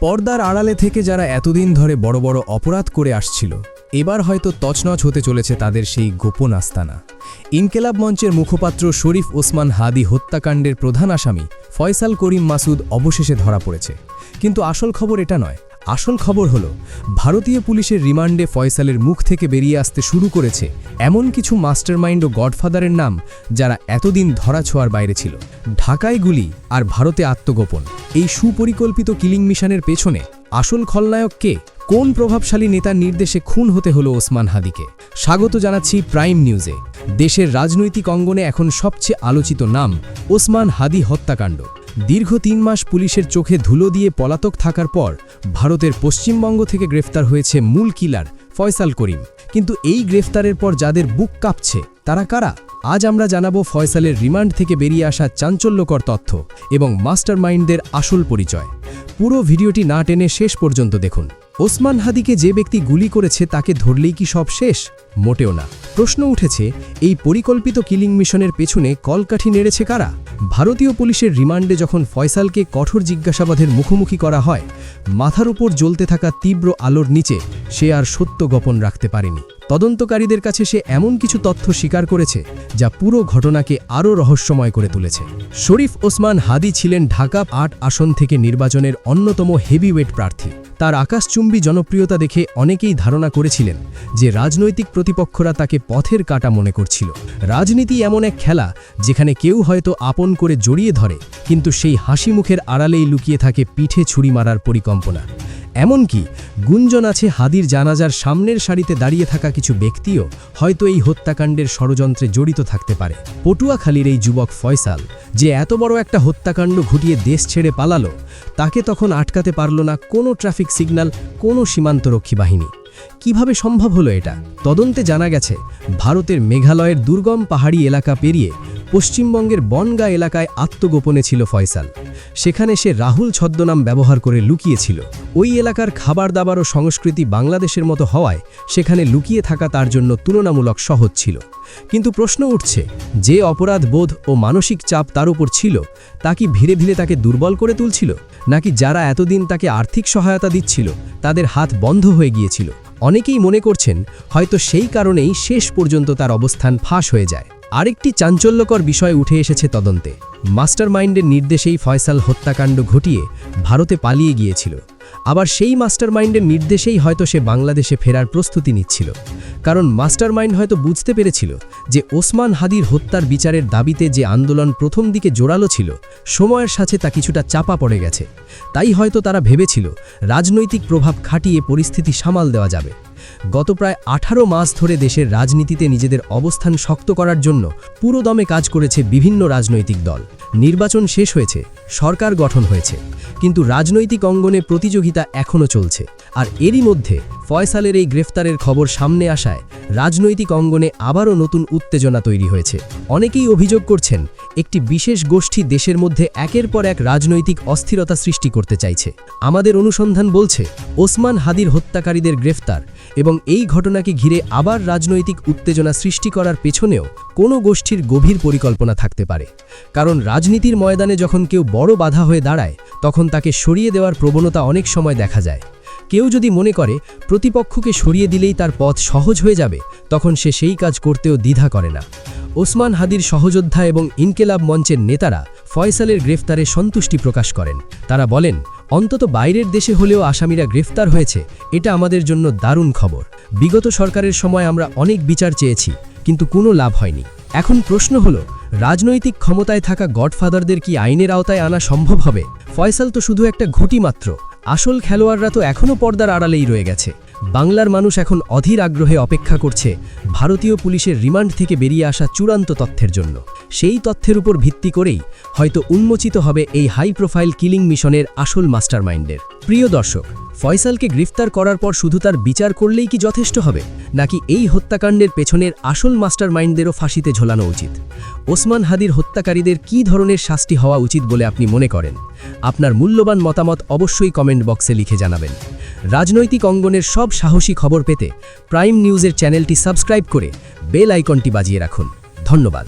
পর্দার আড়ালে থেকে যারা এতদিন ধরে বড় বড় অপরাধ করে আসছিল, এবার হয়তো তছনছ হতে চলেছে তাদের সেই গোপন আস্তানা। ইনকেলাব মঞ্চের মুখপাত্র শরীফ ওসমান হাদি হত্যাকাণ্ডের প্রধান আসামি ফয়সাল করিম মাসুদ অবশেষে ধরা পড়েছে। কিন্তু আসল খবর এটা নয়। আসল খবর হলো, ভারতীয় পুলিশের রিমান্ডে ফয়সালের মুখ থেকে বেরিয়ে আসতে শুরু করেছে এমন কিছু মাস্টারমাইন্ড ও গডফাদারের নাম, যারা এতদিন ধরাছোঁয়ার বাইরে ছিল। ঢাকায় গুলি আর ভারতে আত্মগোপন, এই সুপরিকল্পিত কিলিং মিশনের পেছনে আসল খলনায়ক কে? কোন প্রভাবশালী নেতার নির্দেশে খুন হতে হলো ওসমান হাদিকে? স্বাগত জানাচ্ছি প্রাইম নিউজে। দেশের রাজনৈতিক অঙ্গনে এখন সবচেয়ে আলোচিত নাম ওসমান হাদি হত্যাকাণ্ড। দীর্ঘ ৩ মাস পুলিশের চোখে ধুলো দিয়ে পলাতক থাকার পর ভারতের পশ্চিমবঙ্গ থেকে গ্রেফতার হয়েছে মূল কিলার ফয়সাল করিম। কিন্তু এই গ্রেফতারের পর যাদের বুক কাঁপছে, তারা কারা? আজ আমরা জানাবো ফয়সালের রিমান্ড থেকে বেরিয়ে আসা চাঞ্চল্যকর তথ্য এবং মাস্টারমাইন্ডদের আসল পরিচয়। পুরো ভিডিওটি না টেনে শেষ পর্যন্ত দেখুন। ওসমান হাদিকে যে ব্যক্তি গুলি করেছে তাকে ধরলেই কি সব শেষ? মোটেও না। প্রশ্ন উঠেছে, এই পরিকল্পিত কিলিং মিশনের পেছনে কলকাঠি নেড়েছে কারা? ভারতীয় পুলিশের রিমান্ডে যখন ফয়সালকে কঠোর জিজ্ঞাসাবাদের মুখোমুখি করা হয়, মাথার উপর জ্বলতে থাকা তীব্র আলোর নিচে সে আর সত্য গোপন রাখতে পারেনি। তদন্তকারীদের কাছে সে এমন কিছু তথ্য স্বীকার করেছে যা পুরো ঘটনাকে আরও রহস্যময় করে তুলেছে। শরীফ ওসমান হাদি ছিলেন ঢাকা ৮ আসন থেকে নির্বাচনের অন্যতম হেভিওয়েট প্রার্থী। তার আকাশচুম্বী জনপ্রিয়তা দেখে অনেকেই ধারণা করেছিলেন যে রাজনৈতিক প্রতিপক্ষরা তাকে পথের কাঁটা মনে করছিল। রাজনীতি এমন এক খেলা যেখানে কেউ হয়তো আপন করে জড়িয়ে ধরে, কিন্তু সেই হাসি মুখের আড়ালেই লুকিয়ে থাকে পিঠে ছুরি মারার পরিকল্পনা। এমনকি গুঞ্জন আছে, হাদির জানাজার সামনের সারিতে দাঁড়িয়ে থাকা কিছু ব্যক্তিও হয়তো এই হত্যাকাণ্ডের ষড়যন্ত্রে জড়িত থাকতে পারে। পটুয়াখালীর এই যুবক ফয়সাল, যে এত বড় একটা হত্যাকাণ্ড ঘটিয়ে দেশ ছেড়ে পালালো, তাকে তখন আটকাতে পারল না কোনো ট্রাফিক সিগন্যাল, কোনো সীমান্তরক্ষী বাহিনী। কিভাবে সম্ভব হলো এটা? তদন্তে জানা গেছে, ভারতের মেঘালয়ের দুর্গম পাহাড়ি এলাকা পেরিয়ে পশ্চিমবঙ্গের বনগাঁ এলাকায় আত্মগোপনে ছিল ফয়সাল। সেখানে সে রাহুল ছদ্মনাম ব্যবহার করে লুকিয়েছিল। ওই এলাকার খাবার দাবার ও সংস্কৃতি বাংলাদেশের মতো হওয়ায় সেখানে লুকিয়ে থাকা তার জন্য তুলনামূলক সহজ ছিল। কিন্তু প্রশ্ন উঠছে, যে অপরাধ বোধ ও মানসিক চাপ তার উপর ছিল, তা কি ধীরে ধীরে তাকে দুর্বল করে তুলছিল, নাকি যারা এতদিন তাকে আর্থিক সহায়তা দিচ্ছিল তাদের হাত বন্ধ হয়ে গিয়েছিল? অনেকেই মনে করছেন হয়তো সেই কারণেই শেষ পর্যন্ত তার অবস্থান ফাঁস হয়ে যায়। আরেকটি চাঞ্চল্যকর বিষয় উঠে এসেছে তদন্তে। মাস্টারমাইন্ডের নির্দেশেই ফয়সাল হত্যাকাণ্ড ঘটিয়ে ভারতে পালিয়ে গিয়েছিল। আবার সেই মাস্টারমাইন্ডের নির্দেশেই হয়তো সে বাংলাদেশে ফেরার প্রস্তুতি নিচ্ছিল। কারণ মাস্টারমাইন্ড হয়তো বুঝতে পেরেছিল যে ওসমান হাদির হত্যার বিচারের দাবিতে যে আন্দোলন প্রথম দিকে জোরালো ছিল, সময়ের সাথে তা কিছুটা চাপা পড়ে গেছে। তাই হয়তো তারা ভেবেছিল রাজনৈতিক প্রভাব খাটিয়ে পরিস্থিতি সামাল দেওয়া যাবে। গত প্রায় 18 মাস ধরে দেশের রাজনীতিতে নিজেদের অবস্থান শক্ত করার জন্য পুরোদমে কাজ করেছে বিভিন্ন রাজনৈতিক দল। নির্বাচন শেষ হয়েছে, সরকার গঠন হয়েছে, কিন্তু রাজনৈতিক অঙ্গনে প্রতিযোগিতা এখনও চলছে। আর এরই মধ্যে ফয়সালের এই গ্রেফতারের খবর সামনে আসায় রাজনৈতিক অঙ্গনে আবারও নতুন উত্তেজনা তৈরি হয়েছে। অনেকেই অভিযোগ করছেন, একটি বিশেষ গোষ্ঠী দেশের মধ্যে একের পর এক রাজনৈতিক অস্থিরতা সৃষ্টি করতে চাইছে। আমাদের অনুসন্ধান বলছে, ওসমান হাদির হত্যাকারীদের গ্রেফতার এবং এই ঘটনাকে ঘিরে আবার রাজনৈতিক উত্তেজনা সৃষ্টি করার পেছনেও কোনো গোষ্ঠীর গভীর পরিকল্পনা থাকতে পারে। কারণ রাজনীতির ময়দানে যখন কেউ বড় বাধা হয়ে দাঁড়ায়, তখন তাকে সরিয়ে দেওয়ার প্রবণতা অনেক সময় দেখা যায়। কেউ যদি মনে করে প্রতিপক্ষকে সরিয়ে দিলেই তার পথ সহজ হয়ে যাবে, তখন সে সেই কাজ করতেও দ্বিধা করে না। ওসমান হাদির সহযোদ্ধা এবং ইনকেলাব মঞ্চের নেতারা ফয়সালের গ্রেফতারে সন্তুষ্টি প্রকাশ করেন। তারা বলেন, অন্তত বাইরের দেশে হলেও আসামিরা গ্রেফতার হয়েছে, এটা আমাদের জন্য দারুণ খবর। বিগত সরকারের সময় আমরা অনেক বিচার চেয়েছি, কিন্তু কোনো লাভ হয়নি। এখন প্রশ্ন হলো, রাজনৈতিক ক্ষমতায় থাকা গডফাদারদের কি আইনের আওতায় আনা সম্ভব হবে? ফয়সাল তো শুধু একটা ঘটি মাত্র। আসল খেলোয়াড়রা তো এখনও পর্দার আড়ালেই রয়ে গেছে। বাংলার মানুষ এখন অধীর আগ্রহে অপেক্ষা করছে ভারতীয় পুলিশের রিমান্ড থেকে বেরিয়ে আসা চূড়ান্ত তথ্যের জন্য। সেই তথ্যের উপর ভিত্তি করেই হয়তো উন্মোচিত হবে এই হাই প্রোফাইল কিলিং মিশনের আসল মাস্টারমাইন্ডের। প্রিয় দর্শক, ফয়সালকে গ্রেফতার করার পর শুধু তার বিচার করলেই কি যথেষ্ট হবে, নাকি এই হত্যাকাণ্ডের পেছনের আসল মাস্টারমাইন্ডদেরও ফাঁসিতে ঝোলানো উচিত? ওসমান হাদির হত্যাকারীদের কী ধরনের শাস্তি হওয়া উচিত বলে আপনি মনে করেন? আপনার মূল্যবান মতামত অবশ্যই কমেন্ট বক্সে লিখে জানাবেন। রাজনৈতিক অঙ্গনের সব সাহসী খবর পেতে প্রাইম নিউজের চ্যানেলটি সাবস্ক্রাইব করে বেল আইকনটি বাজিয়ে রাখুন। ধন্যবাদ।